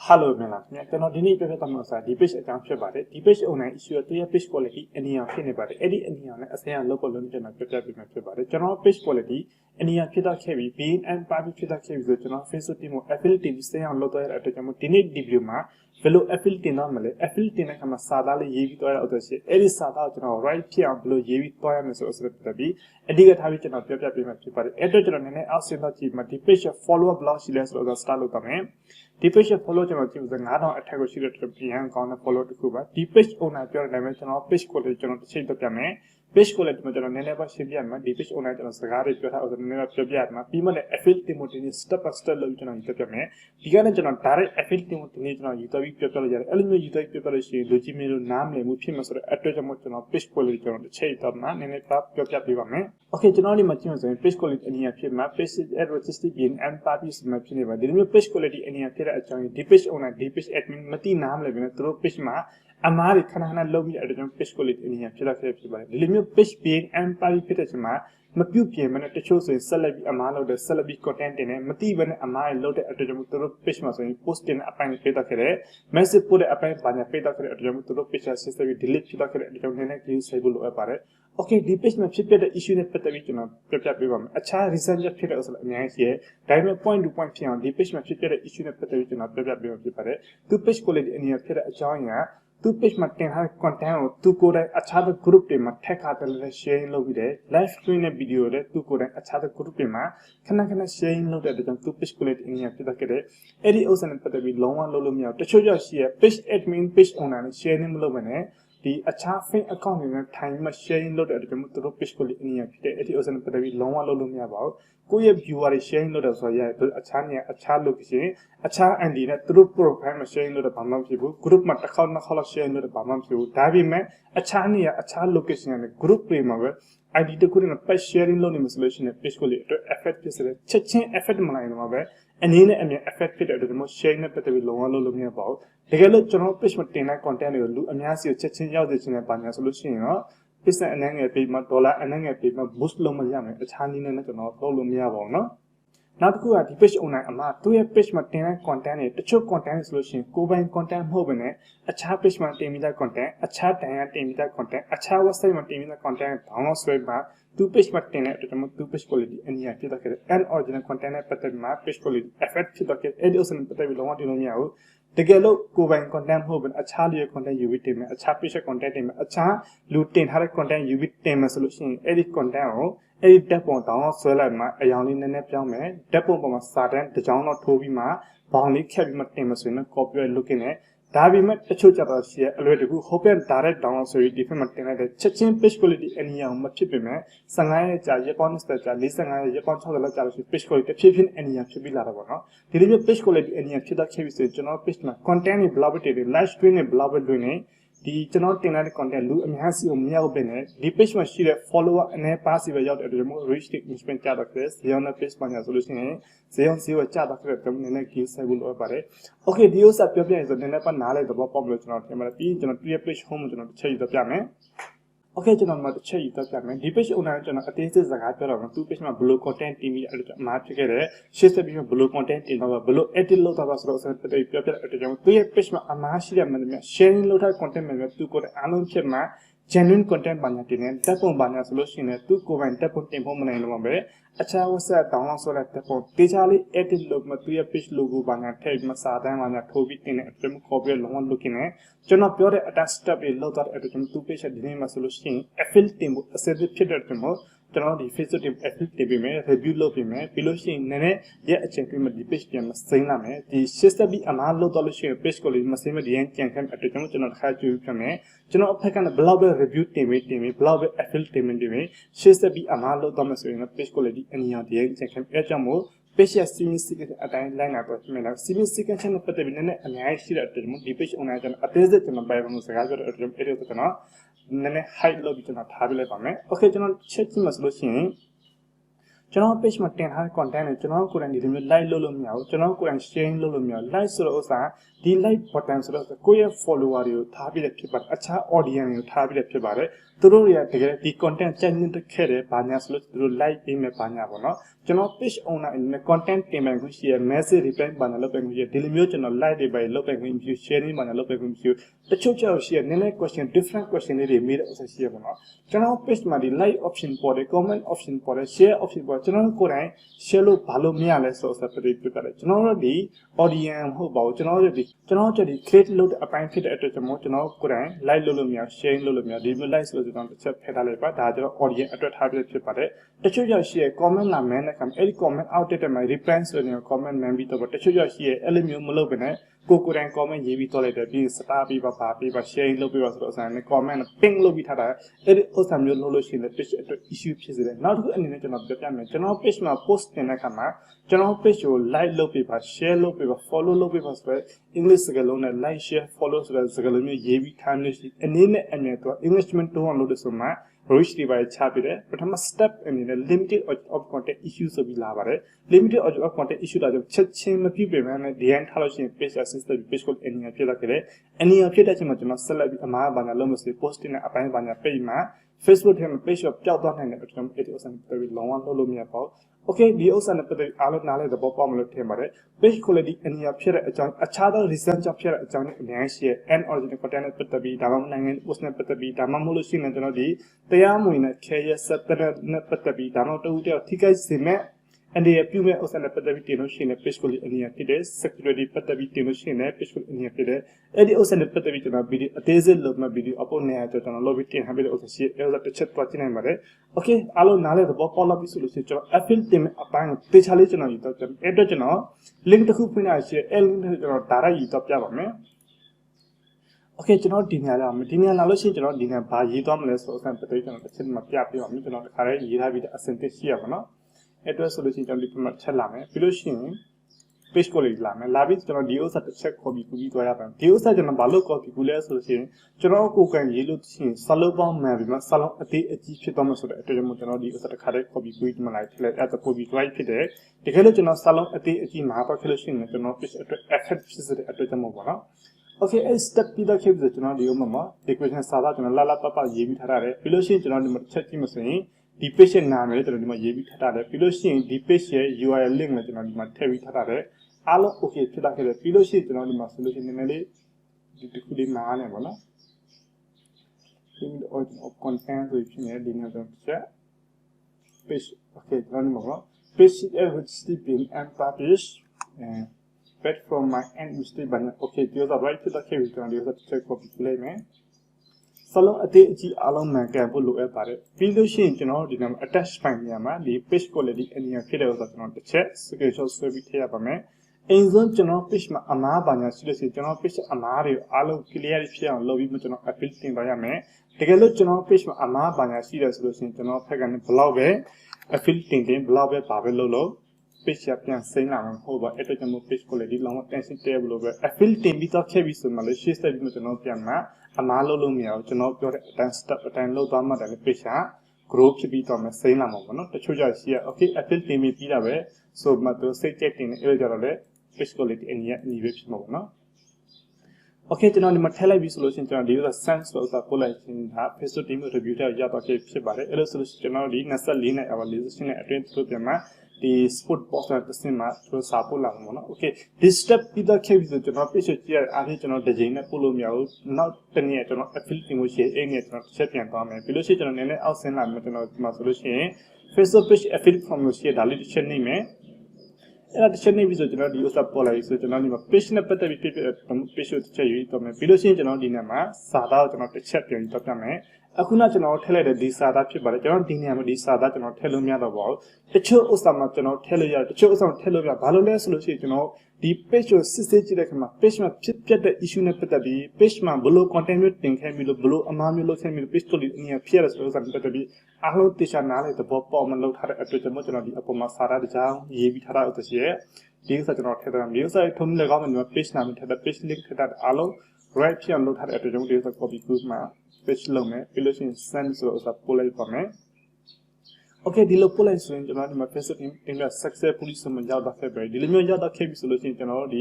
Hello, Myanmar. Cannot deny the the page account about it. The page owner issue a page quality any of about it. Eddie any on as a local luncheon of about it. General page quality any of Pita heavy being and public Pita heavy the general face of Timo affiliate stay on Loto at the Jamotini diploma, fellow affiliate normally, affiliate in a Kamasada, Yevi Toya of the ship. Eddie Sada, right here below Yevi Toya and so be. Eddie get having of Pita people. Editor and an outside the page of follow up law she less of the style of the man. The page follow the Nano attack or shooter to be young on a follow to Cuba. The page owner pure dimension of page quality to change the Pame, page quality material never Shibiama, the page owner and Sagari Pura of the Neva Pibiama, Pima affiliate Timothy step a still lieutenant Pame, began a general direct affiliate Timothy on Utavi people, element Utavi people, Lugimiru Namle, Mupimas or Atrajamoton of page quality on the chase of man and a pap Pipame. Okay, generally materials and page quality any appear map, page advertising being and parties mapineva. The new page quality any appear at joining the page owner, the page admin, Mati Nam living through page ma, Amari Kanana Lomi at the page quality any appear. The new page being and party pitachma, Mapu PM and the shows in Salabi Amalo, the Salabi content in a Mati when Amai loaded at the Jamuturo page mass and posting a pine petacere, Messi put a pine panya petacere at the Jamuturo page system with delete petacere at the Jamaica use able apparet. Okay, the page map ship the issue in Petavicum, a child research of Peter here, diamond point to point here, the page map ship the issue in Petavicum of Petavicum, two page quality in your Peter Ajoya, two page maintain her content, two code a child group team, tech art sharing low with live screen a video, two code a child group team, can sharing load at the two page quality in your Peter Eddie Ocean and Petavi, long one lolomia, the show you here, page admin, page owner, sharing low the achieving account in time sharing load at the Mutro Pisco in your Eddie Ocean Petavi, long one lolomia about. Kuya viewer sharing load as well, a chania, a child location, a child and the true program sharing load of Bamam people, group Matakana Holla sharing load of Bamam people, Davi man, a chania, a child location and a group primer. I did a good enough sharing loan in solution at Piscoli to affect this checking effect mine and in a affected at the most sharing up that we long looking about. The yellow general pitch maintainer content will and Yasi checking out this in a Panya solution. Is an angle payment dollar and angle payment boost Lomayam, a Chinese and Lomia. Now to go at the page owner ama to a page maintainer content, the show content solution, Cuban content hobene, a chat page maintainer content, a chat and content, a chat was maintainer content, download web map, two page maintainer to the two page quality, and yet and original content pattern map page quality, effect to the edition and put want to know. The gallo Cuban content hoben, a Charlie content you with him, a chat page content him, a chat, lutein had content you with him solution, edit content. Edit depot down, swell ma, a young in the nepjame, depot from a sudden, the John or Toby ma, boundly kept my famous in a copy looking at. Davi met a church about here, already who hope and direct down so you different the checking fish quality any young machipime, Sangai, Japan, listen, Japan chocolate fish quality, chipping any young should be lavana. Deliver fish quality any young chida caves, general fish containing blubbered, light screen and blubbered doing. The general content look and has your meal bene, the page machine follower and a passive out at the remote reach the instrument chat of this, the other page mania solution, say on see a chat of the next I will over it. Okay, the use of your is the Nepa Nale, the population of MRP, general page home to change the Pame. Okay, general mother change the Pame. The page owner general attaches the hyper of two page below content in the map together, she's a below content in our below 80 lot of us and put a paper at the jump. We have page Amashi sharing lot of content to go to Alon Chema, genuine content banyatin, Tapon Banya solution, two coven Tapon Tempo Manambe, a child was a down so at Tapon, Tijali 80 look Matuya pitch logo Banya, Ted Masada, and a Toby in a film copy long looking at. John of Pure attached up a lot of at two page at the name of solution, a field team, a set of children. The face of FLTB, review lopime, Piloshi Nene, yet a champion of the page game, Sainame, the sister be a malo dollar page college, Massima the Yankee and come at the junction of Haju Kame, General Pekan a blubber review team, blubber FLTB, sister be a malo dollars in a page college, and the Yankee and Ejamo, Pesha semi secret at a line up of men, semi secret channel of the Vinene, and I see that the page on an attested to my Bible at the area of the canal. Nene high low between a tablet on me. Okay, general checking my solution. ကျွန်တော် page မှာတင်ထားတဲ့ content နဲ့ကျွန်တော်ကိုယ်တိုင်ဒီလိုမျိုး like လုပ်လို့မရဘူးကျွန်တော်ကိုယ်တိုင် sharing လုပ်လို့မရဘူး like ဆိုတော့ဥစ္စာဒီ like button ဆိုတော့ကိုယ့်ရဲ့ follower တွေကိုထားပြီးတဲ့ဖြစ်ပါတယ်အခြား audience တွေကိုထားပြီးတဲ့ဖြစ်ပါတယ်သူတို့တွေကတကယ်ဒီ content ကြိုက်နေတဲ့ခဲ့တယ်ဘာညာဆိုလို့သူတို့ like ပေးမယ်ဘာညာပေါ့နော်ကျွန်တော် page owner အနေနဲ့ content တင်ပိုင်ခွင့်ရှိရ message reply ဘာညာလုပ်ပိုင်ခွင့်ရှိဒီလိုမျိုးကျွန်တော် like တွေပဲလုပ်ပိုင်ခွင့်ရှိ sharing ဘာညာလုပ်ပိုင်ခွင့်ရှိတချို့ကြောက်ရှိရနည်းနည်း question different question တွေမေးတဲ့ဥစ္စာရှိရပေါ့နော်ကျွန်တော် page မှာဒီ like option ပေါ်တယ် comment option ပေါ်တယ် share option ပေါ်ကျွန်တော်ကိုယ်တိုင် share လို့ဘာလို့မရလဲဆိုတော့ပြပြပါတယ်ကျွန်တော်တို့ဒီ audience မဟုတ်ပါဘူးကျွန်တော်တို့ဒီ create လုပ်တဲ့အပိုင်းဖြစ်တဲ့အတွက်ကျွန်တော်ကိုယ်တိုင် like လုပ်လို့မရ share လုပ်လို့မရဒီမျိုး like ဆိုတော့ကျွန်တော်တစ်ချက်ဖယ်ထားလိုက်ပါဒါကျွန်တော် audience အတွက်ထားပြီးဖြစ်ပါတယ်တချို့ကြောက်ရှိရ comment လာမယ်နဲ့ကအဲ့ဒီ comment out တဲ့မှာ reply ဆိုရင် comment မှန်ပြီးတော့တချို့ကြောက်ရှိရအဲ့လိုမျိုးမလုပ်ဘဲနဲ့ကိုယ်တိုင် comment ရေးပြီးတော့လိုက်တယ်ပြီး star ပြီးပါပါပြီးပါ sharing လုပ်ပြီးပါဆိုတော့အစားနဲ့ comment ping လုပ်ပြီးထားတာအဲ့ဒီဥစ္စာမျိုးလုပ်လို့ရှိရင် page အတွက် issue ဖြစ်စေတယ်နောက်တစ်ခုအနေနဲ့ကျွန်တော်ပြောပြမယ်ကျွန်တော် page မှာ post တင်တဲ့အခါမှာကျွန်တော် page ကို like လုပ်ပြီးပါ share လုပ်ပြီးပါ follow လုပ်ပြီးပါဆိုတော့ English စကားလုံးနဲ့ like share follow ဆိုတဲ့စကားလုံးမျိုးရေးပြီးထားလို့ရှိအနေနဲ့အမြဲတမ်း Englishman တိုးအောင်လုပ်လို့ဆိုမှ reach တွေပါချပြတယ်ပထမ step အနေနဲ့ limited of content issue ဆိုပြီးလာပါတယ် limited of content issue တာကြောင့်ချက်ချင်းမပြည့်ပေမဲ့လည်းဒီတိုင်းထားလို့ရှိရင် page assistant page ကို အနေဖြစ်လာခဲ့တယ်အနေဖြစ်တဲ့အချိန်မှာကျွန်တော်ဆက်လက်ပြီးအမှားဘာညာလုပ်မစ post နဲ့အပိုင်းဘာညာပိတ်မှာ Facebook ထဲမှာ page ကိုပျောက်သွားနိုင်တဲ့အတွက်ကျွန်တော်အဲ့ဒီဥစ္စာကိုပြီးလုံးဝလုပ်လို့မရပါဘူး okay ဒီဥစ္စာနဲ့ပတ်သက်အားလုံးနားလည်သဘောပေါက်မလို့ထင်ပါတယ် page quality အနေဖြစ်တဲ့အကြောင်းအခြားသော reason ကြောင့်ဖြစ်တဲ့အကြောင်းနဲ့အများကြီးရှိ and original content နဲ့ပတ်သက်ပြီးဒါမှမဟုတ်နိုင်ငံ post နဲ့ပတ်သက်ပြီးဒါမှမဟုတ်လို့ရှိရင်ကျွန်တော်ဒီတရားမဝင်တဲ့ care set နဲ့ပတ်သက်ပြီးဒါမှမဟုတ်တယောက်ထိခိုက်စေမဲ့and they appearမဲ့ဥစ္စာနဲ့ပတ်သက်ပြီးတင်လို့ရှိရင် page quality အနေဖြစ်တဲ့ security ပတ်သက်ပြီးတင်လို့ရှိရင် page quality အနေဖြစ်တဲ့အဲ့ဒီဥစ္စာနဲ့ပတ်သက်ပြီးကျွန်တော် video အသေးစိတ်လုပ်မဲ့ video upload နေရတော့ကျွန်တော် lobby တင်ထားပြီးတဲ့ဥစ္စာရှိအဲ့ဒါတစ်ချက်တွားကြည့်နိုင်ပါတယ် okay အားလုံးနားလည်သဘောပေါက်လာပြီဆိုလို့ရှိရင်ကျွန်တော် affiliate တင်မဲ့အပိုင်းကိုတေချာလေးကျွန်တော်ယူတော့အဲ့တော့ကျွန်တော် link တစ်ခုဖွင့်ရရှိအဲ့ link တစ်ခုကျွန်တော် direct ယူတော့ပြပါမယ် okay ကျွန်တော်ဒီနေရာလာလို့ရှိရင်ကျွန်တော်ဒီနေရာဘာရေးသွားမလဲဆိုတော့အစပတ်သိကျွန်တော်တစ်ချက်မှပြပြပါမယ်ကျွန်တော်တခါလေးရေးထားပြီးတဲ့အစင်တစ်ရှိရပါတော့အဲ့တော့ဆိုလို့ရှိရင်ကျွန်တော်ဒီမှာချက်လာမယ်ပြီးလို့ရှိရင် page ကိုလေးလာမယ်လာပြီးကျွန်တော်ဒီဥစ္စာတစ်ချက် copy ကူပြီးသွားရပါမယ်ဒီဥစ္စာကျွန်တော်ဘာလို့ copy ကူလဲဆိုလို့ရှိရင်ကျွန်တော်ကိုယ်ကန်ရေးလို့ရှိရင်စာလုံးပေါင်းမှန်ပြီးမှစာလုံးအသေးအကြီးဖြစ်သွားမှာဆိုတဲ့အတွက်ကြောင့်ကျွန်တော်ဒီဥစ္စာတစ်ခါလေး copy ကူပြီးမှလိုက်ထည့်လိုက်အဲ့ဒါ copy right ဖြစ်တယ်တကယ်လို့ကျွန်တော်စာလုံးအသေးအကြီးမှာတော့ခဲ့လို့ရှိရင်ကျွန်တော် page အတွက် effect ဖြစ်စေတဲ့အတွက်ကြောင့်ပေါ့နော် okay အဲ့ step ပြီးတော့ခဲ့ပြီးကျွန်တော်ဒီဥစ္စာမှာ decoration စာသားကျွန်တော်လာပရေးပြီးထားရတယ်ပြီးလို့ရှိရင်ကျွန်တော်ဒီမှာချက်ကြည့်မှဆိုရင်ဒီ page ရဲ့နာမည်လေးကျွန်တော်ဒီမှာရေးပြီးထားတာတယ်ပြီးလို့ရှိရင်ဒီ page ရဲ့ URL link နဲ့ကျွန်တော်ဒီမှာထည့်ပြီးထားတာတယ်အားလုံး okay ဖြစ်လာခဲ့တယ်ပြီးလို့ရှိရင်ကျွန်တော်ဒီမှာဆိုလို့ရှိရင်နည်းနည်းလေးဒီတစ်ခုလေးမှားနေပါတော့ of content ဆိုဖြစ်နေဒီနေ့တော့ချက် page okay ကျွန်တော်ဒီမှာပေါ့ page which is being unpublished and but from my end mistake ဘာလဲ okay ဒီတော့ right ဖြစ်လာခဲ့ပြီကျွန်တော်ဒီတော့ check copy လိုက်မယ်စလုံးအသေးအကြီးအားလုံးမှန်ကန်ဖို့လိုအပ်ပါတယ်ပြီးလို့ရှိရင်ကျွန်တော်ဒီမှာ attach ပိုင်းနေရာမှာဒီ page quality အနေနဲ့ဖြစ်တဲ့ဥစ္စာကျွန်တော်တစ်ချက် screenshot ဆွဲပြီးထည့်ရပါမယ်အရင်ဆုံးကျွန်တော် page မှာအမားဘာညာရှိလို့ရှိရင်ကျွန်တော် page အမားတွေအားလုံး clear ဖြစ်အောင်လုပ်ပြီးမှကျွန်တော် update တင်ပါရမယ်တကယ်လို့ကျွန်တော် page မှာအမားဘာညာရှိတယ်ဆိုလို့ရှိရင်ကျွန်တော်ဖက်ကနေ blog ပဲ update တင် blog ပဲပါပဲလုပ် page ရပြန်စိမ့်လာမှာဟုတ်ပါအဲ့တော့ကျွန်တော် page quality လောင်း tension တဲဘလို့ပဲ update တင်ပြီးတော့ခဲ့ပြီးဆိုမှလည်း share တက်ပြီးမှကျွန်တော်ပြန်မှာအမားလုပ်လို့မရဘူးကျွန်တော်ပြောတဲ့အတိုင်း step အတိုင်းလုပ်သွားမှတယ် page က grow ဖြစ်ပြီးတော့မှစိမ့်လာမှာပေါ့နော်တချို့ကြရှိရ okay update တင်ပြီးတာပဲဆိုမှတော့စိတ်ကြက်တင်နေအဲ့ကြတော့လေ page quality အနည်းပဲဖြစ်မှာပေါ့နော် okay ကျွန်တော်ဒီမှာထည့်လိုက်ပြီဆိုလို့ရှိရင်ကျွန်တော်ဒီလို sense ဆိုတာပို့လိုက်ခြင်းဟာ Facebook team review တဲ့ရတော့ဖြစ်ပါတယ်အဲ့လိုဆိုလို့ကျွန်တော်ဒီ24နဲ့ evaluation နဲ့အတွင်းသူပြန်မှာဒီ sport post တစ်စင်းမှာသူစာပို့လာမှာပေါ့နော် okay ဒီ step ပြီးတော့ခဲ့ပြီဆိုကျွန်တော် page ကြည့်ရအားဖြင့်ကျွန်တော်တစ်ချိန်နဲ့ပို့လို့မရဘူးနောက်တစ်နေ့ကျွန်တော် affiliate တင်လို့ရှိရင်အဲ့နေ့ကျွန်တော်တစ်ချက်ပြန်သွားမယ်ပြီးလို့ရှိရင်ကျွန်တော်နည်းနည်းအောက်ဆင်းလာမယ်ကျွန်တော်ဒီမှာဆိုလို့ရှိရင် Facebook page affiliate from လို့ရှိရင်ဒါလေးတစ်ချက်နေမယ်အဲ့ဒါတစ်ချက်နေပြီဆိုကျွန်တော်ဒီဥစ္စာပေါ်လာပြီဆိုကျွန်တော်ဒီမှာ page နဲ့ပတ်သက်ပြီး page ကိုတစ်ချက်ယူတော့မယ်ပြီးလို့ရှိရင်ကျွန်တော်ဒီနေ့မှာစာသားကိုကျွန်တော်တစ်ချက်ပြန်ယူတော့ပြမယ်အခုနကျွန်တော်ထည့်လိုက်တဲ့ဒီစာသားဖြစ်ပါတယ်ကျွန်တော်ဒီနေရာမှာဒီစာသားကျွန်တော်ထည့်လို့မရတော့ပါဘူးတချို့ဥစ္စာမှာကျွန်တော်ထည့်လို့ရတယ်တချို့ဥစ္စာမှာထည့်လို့မရဘာလို့လဲဆိုလို့ရှိရင်ကျွန်တော်ဒီ page ကိုစစ်စစ်ကြည့်တဲ့အခါမှာ page မှာဖြစ်ပျက်တဲ့ issue နဲ့ပတ်သက်ပြီး page မှာဘလို့ content မျိုးတင်ခဲ့ပြီးလို့ဘလို့အမှားမျိုးလုပ်ခဲ့ပြီးလို့ page ကိုဒီအနည်းဖြစ်ရဆိုတဲ့ဥစ္စာနဲ့ပတ်သက်ပြီးအားလုံးတေချာနားလေသဘောပေါက်မှလုပ်ထားတဲ့အတွက်ကျွန်တော်ဒီအပေါ်မှာစာသားတစ်ကြောင်းရေးပြီးထားတာဥစ္စာရှိရဲ့ဒီဥစ္စာကျွန်တော်ထည့်တာမျိုးစားထုံးလည်းကောင်းတယ် page နာမည်ထည့်တဲ့ page link ထည့်တဲ့အားလုံး right ဖြစ်အောင်လုပ်ထားတဲ့အတွက်ကျွန်တော်ဒီဥစ္စာ copy ကူးမှာ page လုပ်မယ်ပြီးလို့ရှိရင် send ဆိုတော့ဥစ္စာပို့လိုက်ပါမယ် Okay ဒီလိုပို့လိုက်ဆိုရင်ကျွန်တော်ဒီမှာ Facebook တင်ပြ successfully ဆိုမှရောက်တော့ခဲ့ပဲဒီလိုမျိုးရောက်တော့ခဲ့ပြီဆိုလို့ရှိရင်ကျွန်တော်တို့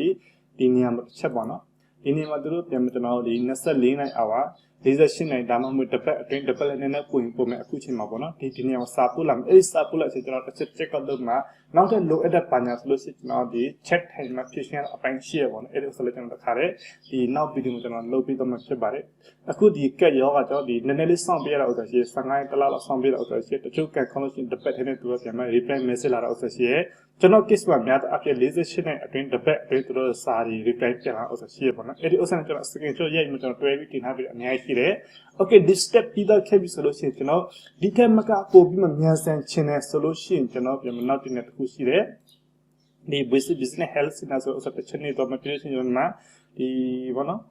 ဒီနေရာမှာတစ်ချက်ပေါ့နော်ဒီနေရာမှာတို့ပြန်ကျွန်တော်တို့ဒီ24နိုင် hour 48နိုင်ဒါမှမဟုတ်တစ်ပတ်အတွင်းတစ်ပတ်လည်းနည်းနည်းပို့မယ်အခုချိန်မှာပေါ့နော်ဒီနေရာမှာစာပို့လာမယ်အဲ့ဒီစာပို့လိုက်ဆိုကျွန်တော်တစ်ချက် check out လုပ်မှာနောက်ထပ်လိုအပ်တဲ့ပညာဆိုလို့ရှိရင်ကျွန်တော်ဒီ chat time မှာဖြည့်ရှင်းအပိုင်းရှိရပေါ့နော်အဲ့ဒါဆိုလည်းကျွန်တော်တခါတည်းဒီနောက်ဗီဒီယိုမှာကျွန်တော်လုပ်ပြီးတော့မှဖြစ်ပါတယ်အခုဒီကက်ရောကကျွန်တော်ဒီနည်းနည်းလေးစောင့်ပြရတာဥစ္စာရှိ15ရက်တလားလောက်စောင့်ပြရတာဥစ္စာရှိတချို့ကက် connection တစ်ပတ်ထဲနဲ့သူကပြန်မှ reply message လာတာဥစ္စာရှိကျွန်တော် case မှာများတဲ့အဖြစ်48နဲ့အတွင်းတစ်ပတ်အတွင်းသူတို့စာရီ reply ပြန်လာဥစ္စာရှိပေါ့နော်အဲ့ဒီဥစ္စာနဲ့ကျွန်တော် screenshot ရိုက်မှကျွန်တော်တွဲပြီးတင်ထားပြီးအများကြီးရှိတယ် okay this step ပြီးတော့ခဲ့ပြီဆိုလို့ရှိရင်ကျွန်တော်ဒီထက်မကပို့ပြီးမှမြန်ဆန်ချင်တယ်ဆိုလို့ရှိရင်ကျွန်တော်ပြန်နောက်တင်တဲ့တစ်ခုရှိတယ်ဒီ business health နဲ့ဆိုတော့တစ်ချက်နေတော့ material ကျွန်တော်မှာဒီဘောနော်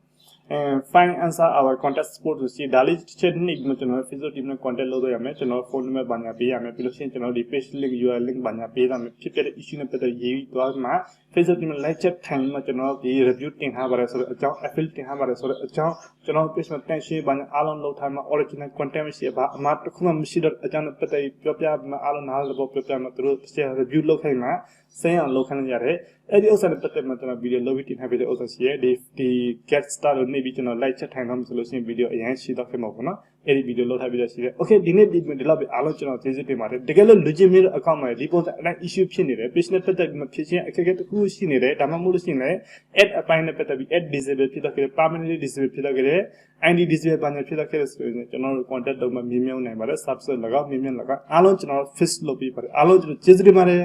find answer our contact support ဆိုစီဒါလေးတစ်ချက်နေပြီးကျွန်တော် Facebook team နဲ့ contact လုပ်ရမယ်ကျွန်တော် phone number ဘာညာပေးရမယ်ပြီးလို့ရှိရင်ကျွန်တော်ဒီ page link URL link ဘာညာပေးရမယ်ဖြစ်တဲ့ issue နဲ့ပတ်သက်ရေးပြီးသွားမှာ Facebook team live chat time မှာကျွန်တော်ဒီ review တင်ထားပါတယ်ဆိုတော့အကြောင်း affiliate တင်ထားပါတယ်ဆိုတော့အကြောင်းကျွန်တော် page မှာ tension ဘာညာအားလုံးလုပ်ထားမှာ original content မရှိဘာအမှတစ်ခုမှမရှိတော့အကြောင်းနဲ့ပတ်သက်ပြောပြမှာအားလုံးနားလည်ဖို့ပြောပြမှာသူတို့ review လုပ်ခိုင်းမှာစမ်းအောင်လုပ်ခိုင်းရတယ်အဲ့ဒီဥစ္စာနဲ့ပတ်သက်မှာကျွန်တော် video လုပ်ပြီးတင်ထားပေးတဲ့ဥစ္စာရှိရဲဒီ get start လို့နေပြီးကျွန်တော် live chat ထိုင်တော့ဆိုလို့ရှိရင် video အရင်ရှိတော့ခဲ့မှာပေါ့နော်အဲ့ဒီ video လုပ်ထားပြီးတော့ရှိတယ် okay ဒီနေ့ဒီလောက်ပဲအားလုံးကျွန်တော်ကျေးဇူးတင်ပါတယ်တကယ်လို့ legitimate account မှာဒီပုံစံအတိုင်း issue ဖြစ်နေတယ် page နဲ့ပတ်သက်ပြီးဖြစ်ချင်းအခက်အခဲတစ်ခုရှိနေတယ်ဒါမှမဟုတ်လို့ရှိရင်လည်း add အပိုင်းနဲ့ပတ်သက်ပြီး add disable ဖြစ်တော့ခဲ့တယ် permanently disable ဖြစ်တော့ခဲ့တယ် ID disable ဘာညာဖြစ်တော့ခဲ့တယ်ဆိုရင်ကျွန်တော်တို့ contact လုပ်မှမြင်မြင်နိုင်ပါတယ် subscribe လကောက်မြင်မြင်လကောက်အားလုံးကျွန်တော် fix လုပ်ပေးပါတယ်အားလုံးကျွန်တော်ကျေးဇူးတင်ပါတယ်